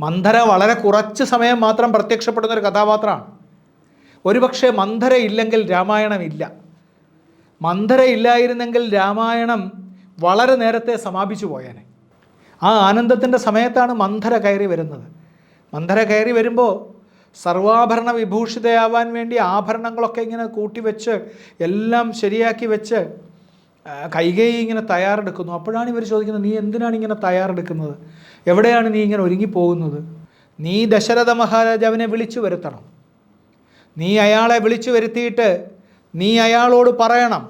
മന്ധര വളരെ കുറച്ച് സമയം മാത്രം പ്രത്യക്ഷപ്പെടുന്ന ഒരു കഥാപാത്രമാണ്. ഒരുപക്ഷെ മന്ധര ഇല്ലെങ്കിൽ രാമായണമില്ല. മന്ധര ഇല്ലായിരുന്നെങ്കിൽ രാമായണം വളരെ നേരത്തെ സമാപിച്ചു പോയേനെ. ആ ആനന്ദത്തിൻ്റെ സമയത്താണ് മന്ധര കയറി വരുന്നത്. മന്ധര കയറി വരുമ്പോൾ സർവാഭരണ വിഭൂഷിതയാവാൻ വേണ്ടി ആഭരണങ്ങളൊക്കെ ഇങ്ങനെ കൂട്ടിവെച്ച് എല്ലാം ശരിയാക്കി വെച്ച് കൈകേയി ഇങ്ങനെ തയ്യാറെടുക്കുന്നു. അപ്പോഴാണ് ഇവർ ചോദിക്കുന്നത്, നീ എന്തിനാണ് ഇങ്ങനെ തയ്യാറെടുക്കുന്നത്? എവിടെയാണ് നീ ഇങ്ങനെ ഒരുങ്ങിപ്പോകുന്നത്? നീ ദശരഥ മഹാരാജാവിനെ വിളിച്ചു വരുത്തണം. നീ അയാളെ വിളിച്ചു വരുത്തിയിട്ട് നീ അയാളോട് പറയണം,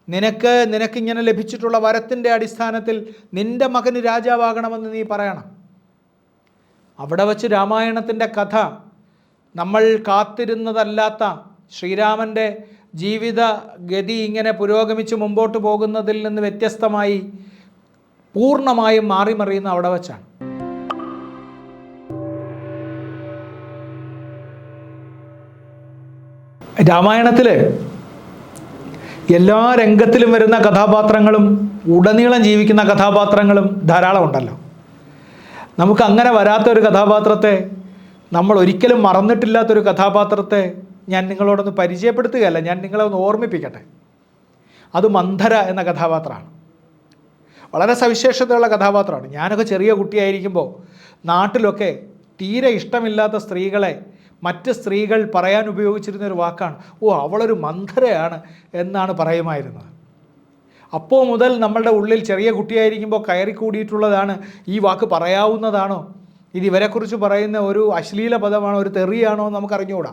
നിനക്കിങ്ങനെ ലഭിച്ചിട്ടുള്ള വരത്തിൻ്റെ അടിസ്ഥാനത്തിൽ നിൻ്റെ മകന് രാജാവാകണമെന്ന് നീ പറയണം. അവിടെ വച്ച് രാമായണത്തിൻ്റെ കഥ നമ്മൾ കാത്തിരുന്നതല്ലാത്ത ശ്രീരാമൻ്റെ ജീവിത ഗതി ഇങ്ങനെ പുരോഗമിച്ച് മുമ്പോട്ട് പോകുന്നതിൽ നിന്ന് വ്യത്യസ്തമായി പൂർണ്ണമായും മാറിമറിയുന്ന അവിടെ വച്ചാണ്. രാമായണത്തിൽ എല്ലാ രംഗത്തിലും വരുന്ന കഥാപാത്രങ്ങളും ഉടനീളം ജീവിക്കുന്ന കഥാപാത്രങ്ങളും ധാരാളം ഉണ്ടല്ലോ. നമുക്ക് അങ്ങനെ വരാത്തൊരു കഥാപാത്രത്തെ, നമ്മൾ ഒരിക്കലും മറന്നിട്ടില്ലാത്തൊരു കഥാപാത്രത്തെ ഞാൻ നിങ്ങളോടൊന്ന് പരിചയപ്പെടുത്തുകയല്ല, ഞാൻ നിങ്ങളെ ഒന്ന് ഓർമ്മിപ്പിക്കട്ടെ. അത് മന്ധര എന്ന കഥാപാത്രമാണ്. വളരെ സവിശേഷതയുള്ള കഥാപാത്രമാണ്. ഞാനൊക്കെ ചെറിയ കുട്ടിയായിരിക്കുമ്പോൾ നാട്ടിലൊക്കെ തീരെ ഇഷ്ടമില്ലാത്ത സ്ത്രീകളെ മറ്റ് സ്ത്രീകൾ പറയാൻ ഉപയോഗിച്ചിരുന്നൊരു വാക്കാണ്, ഓ അവളൊരു മന്ധരയാണ് എന്നാണ് പറയുമായിരുന്നത്. അപ്പോൾ മുതൽ നമ്മളുടെ ഉള്ളിൽ ചെറിയ കുട്ടിയായിരിക്കുമ്പോൾ കയറിക്കൂടിയിട്ടുള്ളതാണ്, ഈ വാക്ക് പറയാവുന്നതാണോ, ഇത് ഇവരെക്കുറിച്ച് പറയുന്ന ഒരു അശ്ലീല പദമാണോ, ഒരു തെറിയാണോ എന്ന് നമുക്കറിഞ്ഞുകൂടാ.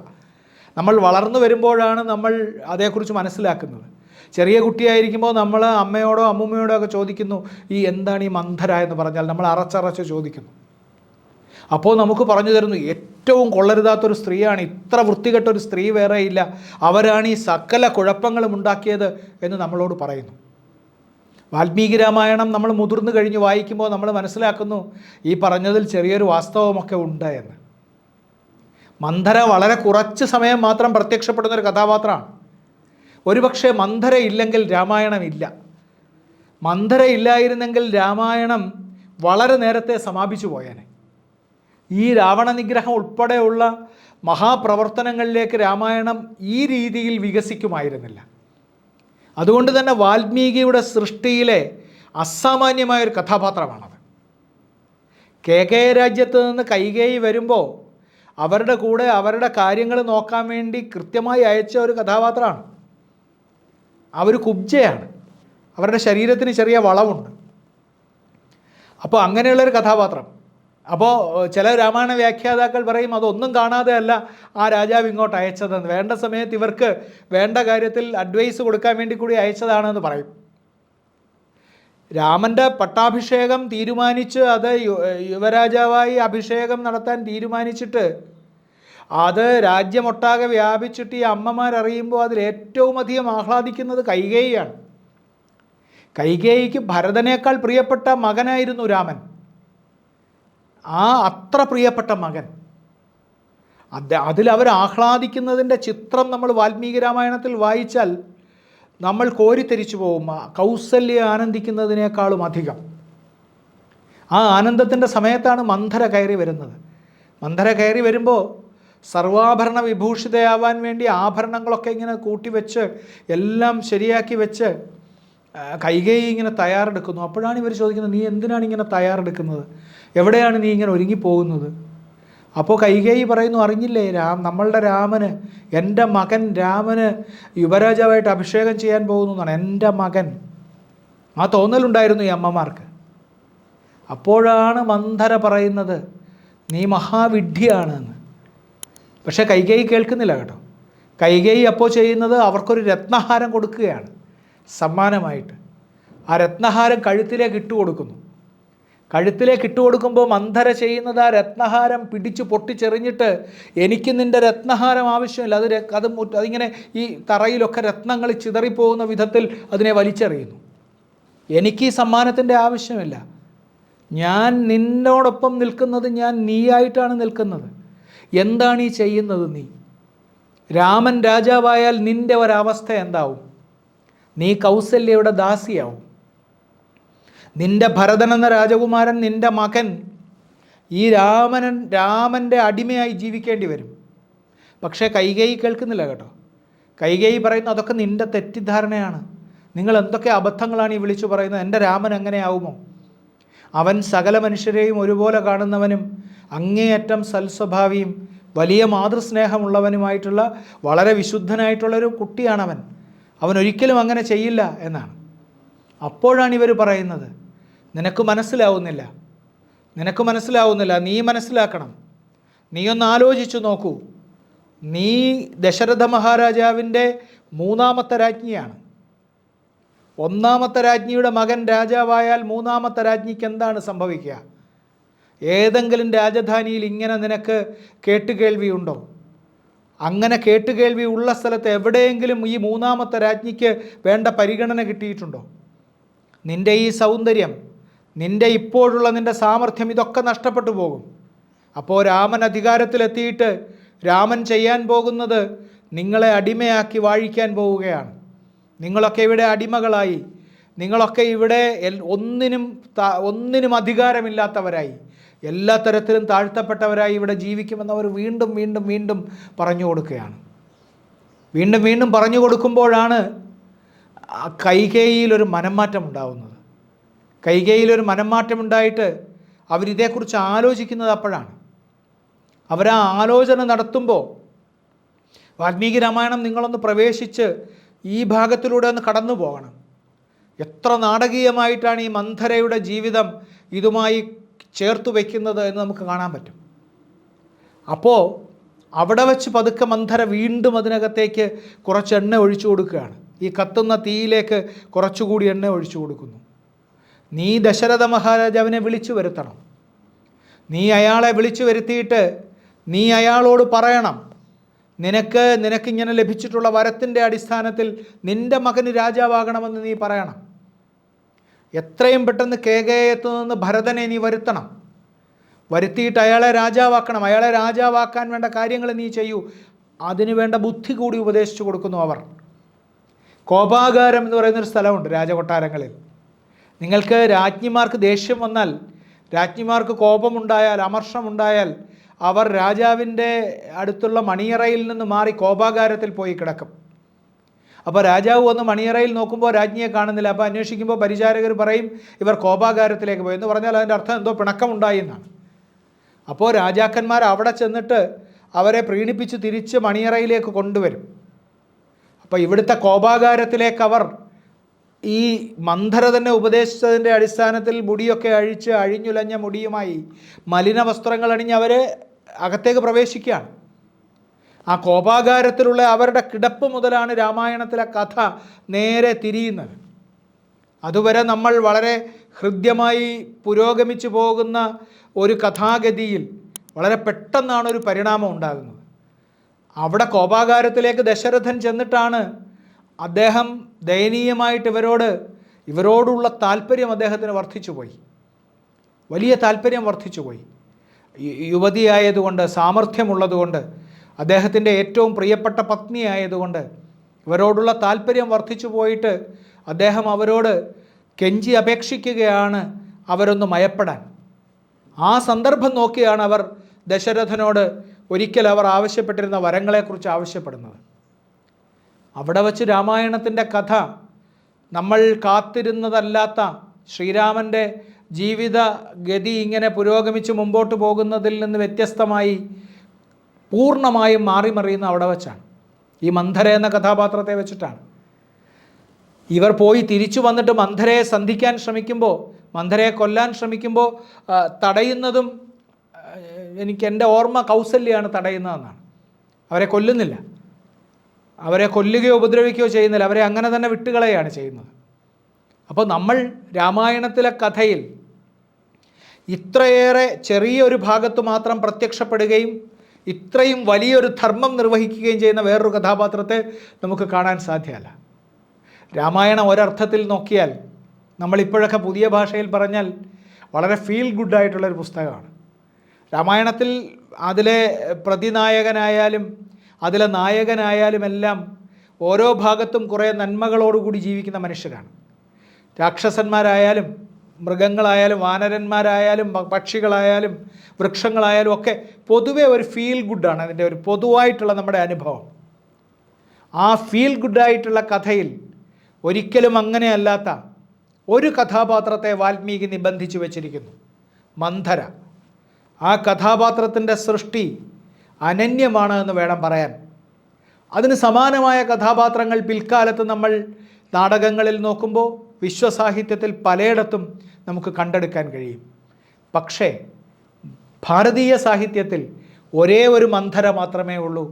നമ്മൾ വളർന്നു വരുമ്പോഴാണ് നമ്മൾ അതേക്കുറിച്ച് മനസ്സിലാക്കുന്നത്. ചെറിയ കുട്ടിയായിരിക്കുമ്പോൾ നമ്മൾ അമ്മയോടോ അമ്മൂമ്മയോടോ ഒക്കെ ചോദിക്കുന്നു, ഈ എന്താണ് ഈ മന്ധര എന്ന് പറഞ്ഞാൽ നമ്മൾ അറച്ചറച്ച് ചോദിക്കുന്നു. അപ്പോൾ നമുക്ക് പറഞ്ഞു തരുന്നു, ഏറ്റവും കൊള്ളരുതാത്തൊരു സ്ത്രീയാണ്, ഇത്ര വൃത്തികെട്ടൊരു സ്ത്രീ വേറെയില്ല, അവരാണ് ഈ സകല കുഴപ്പങ്ങളും ഉണ്ടാക്കിയത് എന്ന് നമ്മളോട് പറയുന്നു. വാൽമീകി രാമായണം നമ്മൾ മുതിർന്നു കഴിഞ്ഞ് വായിക്കുമ്പോൾ നമ്മൾ മനസ്സിലാക്കുന്നു, ഈ പറഞ്ഞതിൽ ചെറിയൊരു വാസ്തവമൊക്കെ ഉണ്ട് എന്ന്. മന്ധര വളരെ കുറച്ച് സമയം മാത്രം പ്രത്യക്ഷപ്പെടുന്നൊരു കഥാപാത്രമാണ്. ഒരുപക്ഷെ മന്ധര ഇല്ലെങ്കിൽ രാമായണമില്ല. മന്ധര ഇല്ലായിരുന്നെങ്കിൽ രാമായണം വളരെ നേരത്തെ സമാപിച്ചു പോയേനെ. ഈ രാവണ നിഗ്രഹം ഉൾപ്പെടെയുള്ള മഹാപ്രവർത്തനങ്ങളിലേക്ക് രാമായണം ഈ രീതിയിൽ വികസിക്കുമായിരുന്നില്ല. അതുകൊണ്ട് തന്നെ വാൽമീകിയുടെ സൃഷ്ടിയിലെ അസാമാന്യമായൊരു കഥാപാത്രമാണത്. കേകയ രാജ്യത്ത് നിന്ന് കൈകേയി വരുമ്പോൾ അവരുടെ കൂടെ അവരുടെ കാര്യങ്ങൾ നോക്കാൻ വേണ്ടി കൃത്യമായി അയച്ച ഒരു കഥാപാത്രമാണ്. അവർ കുബ്ജയാണ്, അവരുടെ ശരീരത്തിന് ചെറിയ വളവുണ്ട്. അപ്പോൾ അങ്ങനെയുള്ളൊരു കഥാപാത്രം. അപ്പോൾ ചില രാമായണ വ്യാഖ്യാതാക്കൾ പറയും, അതൊന്നും കാണാതെ അല്ല ആ രാജാവ് ഇങ്ങോട്ട് അയച്ചതെന്ന്, വേണ്ട സമയത്ത് ഇവർക്ക് വേണ്ട കാര്യത്തിൽ അഡ്വൈസ് കൊടുക്കാൻ വേണ്ടി കൂടി അയച്ചതാണെന്ന് പറയും. രാമൻ്റെ പട്ടാഭിഷേകം തീരുമാനിച്ച് അത് യുവരാജാവായി അഭിഷേകം നടത്താൻ തീരുമാനിച്ചിട്ട് അത് രാജ്യമൊട്ടാകെ വ്യാപിച്ചിട്ട് ഈ അമ്മമാരറിയുമ്പോൾ അതിൽ ഏറ്റവും അധികം ആഹ്ലാദിക്കുന്നത് കൈകേയിയാണ്. കൈകേയിക്ക് ഭരതനേക്കാൾ പ്രിയപ്പെട്ട മകനായിരുന്നു രാമൻ. ആ അത്ര പ്രിയപ്പെട്ട മകൻ, അതിലവർ ആഹ്ലാദിക്കുന്നതിൻ്റെ ചിത്രം നമ്മൾ വാൽമീകി രാമായണത്തിൽ വായിച്ചാൽ നമ്മൾ കോരിത്തരിച്ചു പോകും. കൗസല്യ ആനന്ദിക്കുന്നതിനേക്കാളും അധികം ആ ആനന്ദത്തിൻ്റെ സമയത്താണ് മന്ധര കയറി വരുന്നത്. മന്ധര കയറി വരുമ്പോൾ സർവാഭരണ വിഭൂഷിതയാവാൻ വേണ്ടി ആഭരണങ്ങളൊക്കെ ഇങ്ങനെ കൂട്ടിവെച്ച് എല്ലാം ശരിയാക്കി വെച്ച് കൈകേയി ഇങ്ങനെ തയ്യാറെടുക്കുന്നു. അപ്പോഴാണ് ഇവർ ചോദിക്കുന്നത്, നീ എന്തിനാണ് ഇങ്ങനെ തയ്യാറെടുക്കുന്നത്? എവിടെയാണ് നീ ഇങ്ങനെ ഒരുങ്ങിപ്പോകുന്നത്? അപ്പോൾ കൈകേയി പറയുന്നു, അറിഞ്ഞില്ലേ, നമ്മളുടെ രാമന്, എൻ്റെ മകൻ രാമന് യുവരാജാവായിട്ട് അഭിഷേകം ചെയ്യാൻ പോകുന്നു എന്നാണ്. എൻ്റെ മകൻ, ആ തോന്നലുണ്ടായിരുന്നു ഈ അമ്മമാർക്ക്. അപ്പോഴാണ് മന്ധര പറയുന്നത്, നീ മഹാവിഡ്ഢിയാണ് എന്ന്. പക്ഷേ കൈകേയി കേൾക്കുന്നില്ല കേട്ടോ. കൈകേയി അപ്പോൾ ചെയ്യുന്നത് അവർക്കൊരു രത്നഹാരം കൊടുക്കുകയാണ് സമ്മാനമായിട്ട്. ആ രത്നഹാരം കഴുത്തിലേക്ക് ഇട്ടുകൊടുക്കുന്നു. കഴുത്തിലേക്ക് ഇട്ടുകൊടുക്കുമ്പോൾ മന്ധര ചെയ്യുന്നത് ആ രത്നഹാരം പിടിച്ച് പൊട്ടിച്ചെറിഞ്ഞിട്ട്, എനിക്ക് നിൻ്റെ രത്നഹാരം ആവശ്യമില്ല, അതിങ്ങനെ ഈ തറയിലൊക്കെ രത്നങ്ങൾ ചിതറിപ്പോകുന്ന വിധത്തിൽ അതിനെ വലിച്ചെറിയുന്നു. എനിക്ക് ഈ സമ്മാനത്തിൻ്റെ ആവശ്യമില്ല, ഞാൻ നിന്നോടൊപ്പം നിൽക്കുന്നത്, ഞാൻ നീയായിട്ടാണ് നിൽക്കുന്നത്. എന്താണ് ഈ ചെയ്യുന്നത് നീ? രാമൻ രാജാവായാൽ നിൻ്റെ ഒരവസ്ഥ എന്താവും? നീ കൗസല്യയുടെ ദാസിയാവും. നിൻ്റെ ഭരതൻ എന്ന രാജകുമാരൻ, നിൻ്റെ മകൻ ഈ രാമൻ്റെ അടിമയായി ജീവിക്കേണ്ടി വരും. പക്ഷേ കൈകേയി കേൾക്കുന്നില്ല കേട്ടോ. കൈകേയി പറയുന്നു, അതൊക്കെ നിൻ്റെ തെറ്റിദ്ധാരണയാണ്, നിങ്ങൾ എന്തൊക്കെ അബദ്ധങ്ങളാണ് ഈ വിളിച്ചു പറയുന്നത്, എൻ്റെ രാമൻ എങ്ങനെയാവുമോ? അവൻ സകല മനുഷ്യരെയും ഒരുപോലെ കാണുന്നവനും അങ്ങേയറ്റം സൽസ്വഭാവിയും വലിയ മാതൃസ്നേഹമുള്ളവനുമായിട്ടുള്ള വളരെ വിശുദ്ധനായിട്ടുള്ളൊരു കുട്ടിയാണവൻ. അവൻ ഒരിക്കലും അങ്ങനെ ചെയ്യില്ല എന്നാണ്. അപ്പോഴാണ് ഇവർ പറയുന്നത്, നിനക്ക് മനസ്സിലാവുന്നില്ല, നീ മനസ്സിലാക്കണം, നീ ഒന്ന് ആലോചിച്ചു നോക്കൂ, നീ ദശരഥ മഹാരാജാവിൻ്റെ മൂന്നാമത്തെ രാജ്ഞിയാണ്. ഒന്നാമത്തെ രാജ്ഞിയുടെ മകൻ രാജാവായാൽ മൂന്നാമത്തെ രാജ്ഞിക്ക് എന്താണ് സംഭവിക്കുക? ഏതെങ്കിലും രാജധാനിയിൽ ഇങ്ങനെ നിനക്ക് കേട്ടുകേൾവിയുണ്ടോ? അങ്ങനെ കേട്ടുകേൾവി ഉള്ള സ്ഥലത്ത് എവിടെയെങ്കിലും ഈ മൂന്നാമത്തെ രാജ്ഞിക്ക് വേണ്ട പരിഗണന കിട്ടിയിട്ടുണ്ടോ? നിൻ്റെ ഈ സൗന്ദര്യം, നിൻ്റെ ഇപ്പോഴുള്ള നിൻ്റെ സാമർഥ്യം, ഇതൊക്കെ നഷ്ടപ്പെട്ടു പോകും. അപ്പോൾ രാമൻ അധികാരത്തിലെത്തിയിട്ട് രാമൻ ചെയ്യാൻ പോകുന്നത് നിങ്ങളെ അടിമയാക്കി വാഴിക്കാൻ പോവുകയാണ്. നിങ്ങളൊക്കെ ഇവിടെ അടിമകളായി, നിങ്ങളൊക്കെ ഇവിടെ ഒന്നിനും അധികാരമില്ലാത്തവരായി, എല്ലാ തരത്തിലും താഴ്ത്തപ്പെട്ടവരായി ഇവിടെ ജീവിക്കുമെന്ന് അവർ വീണ്ടും വീണ്ടും വീണ്ടും പറഞ്ഞു കൊടുക്കുകയാണ്. വീണ്ടും വീണ്ടും പറഞ്ഞു കൊടുക്കുമ്പോഴാണ് കൈകേയിലൊരു മനംമാറ്റം ഉണ്ടാവുന്നത്. കൈകേയിലൊരു മനംമാറ്റം ഉണ്ടായിട്ട് അവരിതേക്കുറിച്ച് ആലോചിക്കുന്നത് അപ്പോഴാണ്. അവരാ ആലോചന നടത്തുമ്പോൾ, വാൽമീകി രാമായണം നിങ്ങളൊന്ന് പ്രവേശിച്ച് ഈ ഭാഗത്തിലൂടെ ഒന്ന് കടന്നു പോകണം. എത്ര നാടകീയമായിട്ടാണ് ഈ മന്ധരയുടെ ജീവിതം ഇതുമായി ചേർത്ത് വയ്ക്കുന്നത് എന്ന് നമുക്ക് കാണാൻ പറ്റും. അപ്പോൾ അവിടെ വച്ച് പതുക്കെ മന്ധര വീണ്ടും അതിനകത്തേക്ക് കുറച്ച് എണ്ണ ഒഴിച്ചു കൊടുക്കുകയാണ്. ഈ കത്തുന്ന തീയിലേക്ക് കുറച്ചുകൂടി എണ്ണ ഒഴിച്ചു കൊടുക്കുന്നു. നീ ദശരഥ മഹാരാജാവിനെ വിളിച്ചു വരുത്തണം. നീ അയാളെ വിളിച്ചു വരുത്തിയിട്ട് നീ അയാളോട് പറയണം, നിനക്കിങ്ങനെ ലഭിച്ചിട്ടുള്ള വരത്തിൻ്റെ അടിസ്ഥാനത്തിൽ നിൻ്റെ മകന് രാജാവാകണമെന്ന് നീ പറയണം. എത്രയും പെട്ടെന്ന് കേകേയത്തു നിന്ന് ഭരതനെ നീ വരുത്തണം. വരുത്തിയിട്ട് അയാളെ രാജാവാക്കണം. അയാളെ രാജാവാക്കാൻ വേണ്ട കാര്യങ്ങൾ നീ ചെയ്യൂ. അതിനു വേണ്ട ബുദ്ധി കൂടി ഉപദേശിച്ചു കൊടുക്കുന്നു അവർ. കോപാകാരം എന്ന് പറയുന്നൊരു സ്ഥലമുണ്ട് രാജകൊട്ടാരങ്ങളിൽ. നിങ്ങൾക്ക് രാജ്ഞിമാർക്ക് ദേഷ്യം വന്നാൽ, രാജ്ഞിമാർക്ക് കോപമുണ്ടായാൽ, അമർഷമുണ്ടായാൽ അവർ രാജാവിൻ്റെ അടുത്തുള്ള മണിയറയിൽ നിന്ന് മാറി കോപാകാരത്തിൽ പോയി കിടക്കും. അപ്പോൾ രാജാവ് വന്ന് മണിയറയിൽ നോക്കുമ്പോൾ രാജ്ഞിയെ കാണുന്നില്ല. അപ്പോൾ അന്വേഷിക്കുമ്പോൾ പരിചാരകർ പറയും ഇവർ കോപാകാരത്തിലേക്ക് പോയി എന്ന് പറഞ്ഞാൽ അതിൻ്റെ അർത്ഥം എന്തോ പിണക്കമുണ്ടായി എന്നാണ്. അപ്പോൾ രാജാക്കന്മാർ അവിടെ ചെന്നിട്ട് അവരെ പ്രീണിപ്പിച്ച് തിരിച്ച് മണിയറയിലേക്ക് കൊണ്ടുവരും. അപ്പോൾ ഇവിടുത്തെ കോപാകാരത്തിലേക്ക് അവർ ഈ മന്ധര തന്നെ ഉപദേശിച്ചതിൻ്റെ അടിസ്ഥാനത്തിൽ മുടിയൊക്കെ അഴിഞ്ഞുലഞ്ഞ മുടിയുമായി മലിന വസ്ത്രങ്ങൾ അണിഞ്ഞ് അവർ അകത്തേക്ക് പ്രവേശിക്കുകയാണ്. ആ കോപാകാരത്തിലുള്ള അവരുടെ കിടപ്പ് മുതലാണ് രാമായണത്തിലെ കഥ നേരെ തിരിയുന്നത്. അതുവരെ നമ്മൾ വളരെ ഹൃദ്യമായി പുരോഗമിച്ചു പോകുന്ന ഒരു കഥാഗതിയിൽ വളരെ പെട്ടെന്നാണ് ഒരു പരിണാമം ഉണ്ടാകുന്നത്. അവിടെ കോപാകാരത്തിലേക്ക് ദശരഥൻ ചെന്നിട്ടാണ് അദ്ദേഹം ദയനീയമായിട്ട് ഇവരോടുള്ള താല്പര്യം അദ്ദേഹത്തിന് വർദ്ധിച്ചുപോയി. വലിയ താല്പര്യം വർദ്ധിച്ചുപോയി. യുവതിയായതുകൊണ്ട്, സാമർഥ്യമുള്ളതുകൊണ്ട്, അദ്ദേഹത്തിൻ്റെ ഏറ്റവും പ്രിയപ്പെട്ട പത്നിയായതുകൊണ്ട് ഇവരോടുള്ള താല്പര്യം വർദ്ധിച്ചു പോയിട്ട് അദ്ദേഹം അവരോട് കെഞ്ചി അപേക്ഷിക്കുകയാണ് അവരൊന്ന് മയപ്പെടാൻ. ആ സന്ദർഭം നോക്കിയാണ് അവർ ദശരഥനോട് ഒരിക്കൽ അവർ ആവശ്യപ്പെട്ടിരുന്ന വരങ്ങളെക്കുറിച്ച് ആവശ്യപ്പെടുന്നത്. അവിടെ വച്ച് രാമായണത്തിൻ്റെ കഥ നമ്മൾ കാത്തിരുന്നതല്ലാത്ത ശ്രീരാമൻ്റെ ജീവിത ഗതി ഇങ്ങനെ പുരോഗമിച്ച് മുമ്പോട്ട് പോകുന്നതിൽ നിന്ന് വ്യത്യസ്തമായി പൂർണ്ണമായും മാറിമറിയുന്ന അവിടെ വച്ചാണ്. ഈ മന്ധര എന്ന കഥാപാത്രത്തെ വെച്ചിട്ടാണ്. ഇവർ പോയി തിരിച്ചു വന്നിട്ട് മന്ധരയെ സന്ധിക്കാൻ ശ്രമിക്കുമ്പോൾ, മന്ധരയെ കൊല്ലാൻ ശ്രമിക്കുമ്പോൾ തടയുന്നതും എൻ്റെ ഓർമ്മ കൗസല്യാണ് തടയുന്നതെന്നാണ്. അവരെ കൊല്ലുന്നില്ല, അവരെ കൊല്ലുകയോ ഉപദ്രവിക്കുകയോ ചെയ്യുന്നില്ല, അവരെ അങ്ങനെ തന്നെ വിട്ടുകളയാണ് ചെയ്യുന്നത്. അപ്പോൾ നമ്മൾ രാമായണത്തിലെ കഥയിൽ ഇത്രയേറെ ചെറിയൊരു ഭാഗത്ത് മാത്രം പ്രത്യക്ഷപ്പെടുകയും ഇത്രയും വലിയൊരു ധർമ്മം നിർവഹിക്കുകയും ചെയ്യുന്ന വേറൊരു കഥാപാത്രത്തെ നമുക്ക് കാണാൻ സാധ്യമല്ല. രാമായണം ഒരർത്ഥത്തിൽ നോക്കിയാൽ, നമ്മളിപ്പോഴൊക്കെ പുതിയ ഭാഷയിൽ പറഞ്ഞാൽ, വളരെ ഫീൽ ഗുഡായിട്ടുള്ളൊരു പുസ്തകമാണ്. രാമായണത്തിൽ അതിലെ പ്രതിനായകനായാലും അതിലെ നായകനായാലും എല്ലാം ഓരോ ഭാഗത്തും കുറേ നന്മകളോടുകൂടി ജീവിക്കുന്ന മനുഷ്യരാണ്. രാക്ഷസന്മാരായാലും മൃഗങ്ങളായാലും വാനരന്മാരായാലും പക്ഷികളായാലും വൃക്ഷങ്ങളായാലും ഒക്കെ പൊതുവെ ഒരു ഫീൽ ഗുഡാണ് അതിൻ്റെ ഒരു പൊതുവായിട്ടുള്ള നമ്മുടെ അനുഭവം. ആ ഫീൽ ഗുഡായിട്ടുള്ള കഥയിൽ ഒരിക്കലും അങ്ങനെയല്ലാത്ത ഒരു കഥാപാത്രത്തെ വാൽമീകി നിബന്ധിച്ചു വച്ചിരിക്കുന്നു, മന്ധര. ആ കഥാപാത്രത്തിൻ്റെ സൃഷ്ടി അനന്യമാണ് എന്ന് വേണം പറയാൻ. അതിന് സമാനമായ കഥാപാത്രങ്ങൾ പിൽക്കാലത്ത് നമ്മൾ നാടകങ്ങളിൽ നോക്കുമ്പോൾ വിശ്വസാഹിത്യത്തിൽ പലയിടത്തും നമുക്ക് കണ്ടെടുക്കാൻ കഴിയും. പക്ഷേ ഭാരതീയ സാഹിത്യത്തിൽ ഒരേ ഒരു മന്ധര മാത്രമേ ഉള്ളൂ.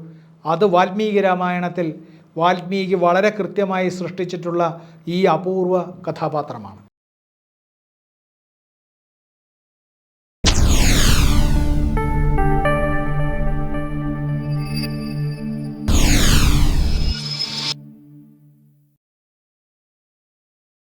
അത് വാൽമീകി രാമായണത്തിൽ വാൽമീകി വളരെ കൃത്യമായി സൃഷ്ടിച്ചിട്ടുള്ള ഈ അപൂർവ കഥാപാത്രമാണ്.